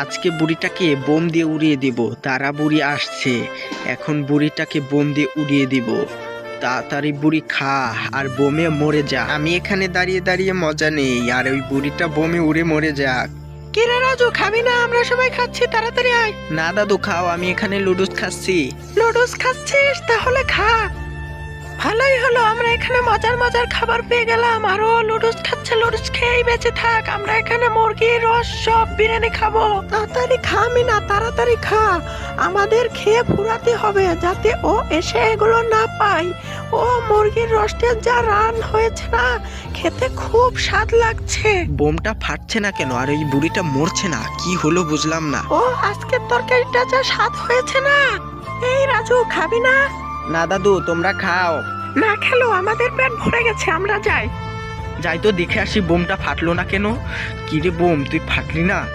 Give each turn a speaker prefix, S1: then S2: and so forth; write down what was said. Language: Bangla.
S1: আজকে বুড়িটাকে বোম দিয়ে উড়িয়ে দিব। তারা বুড়ি আসছে, এখন বুড়িটাকে বোম দিয়ে উড়িয়ে দিব। তাড়াতাড়ি বুড়ি খা আর বোমে মরে যা। আমি এখানে দাঁড়িয়ে দাঁড়িয়ে মজা নেই, আর ওই বুড়িটা বোমে উড়ে মরে যাক। কে রে রাজু, খাবি না? আমরা সবাই খাচ্ছি, তাড়াতাড়ি আয়। না দাদু খাও, আমি এখানে লুডুস খাচ্ছি। লুডুস খাচ্ছিস? তাহলে খা। ভালোই হলো, আমরা এখানে মজার মজার খাবার পেয়ে গেলাম। আরো লুডুস খাচ্ছে, লুডুস খেয়েই বেঁচে থাক। আমরা এখানে মুরগির রস সব বিরিয়ানি খাবো। তাড়াতাড়ি খা মিনা, তাড়াতাড়ি খা। আমাদের খেয়ে ফুরাতে হবে, যাতে ও এসে এগুলো না পায়। ও মুরগির রসের যা রান হয়েছে না, খেতে খুব স্বাদ লাগছে। বোমটা ফাটছে না কেন, আর এই বুড়িটা মরছে না? কি হলো বুঝলাম না। ও আজকের তরকারিটা যা স্বাদ হয়েছে না। এই রাজু, খাবি না? না দাদু, তোমরা খাও। না খেলো, আমাদের পেট ভরে গেছে, আমরা যাই। যাই তো দেখে আসি বোমটা ফাটলো না কেন। কিরে বোম, তুই ফাটলি না?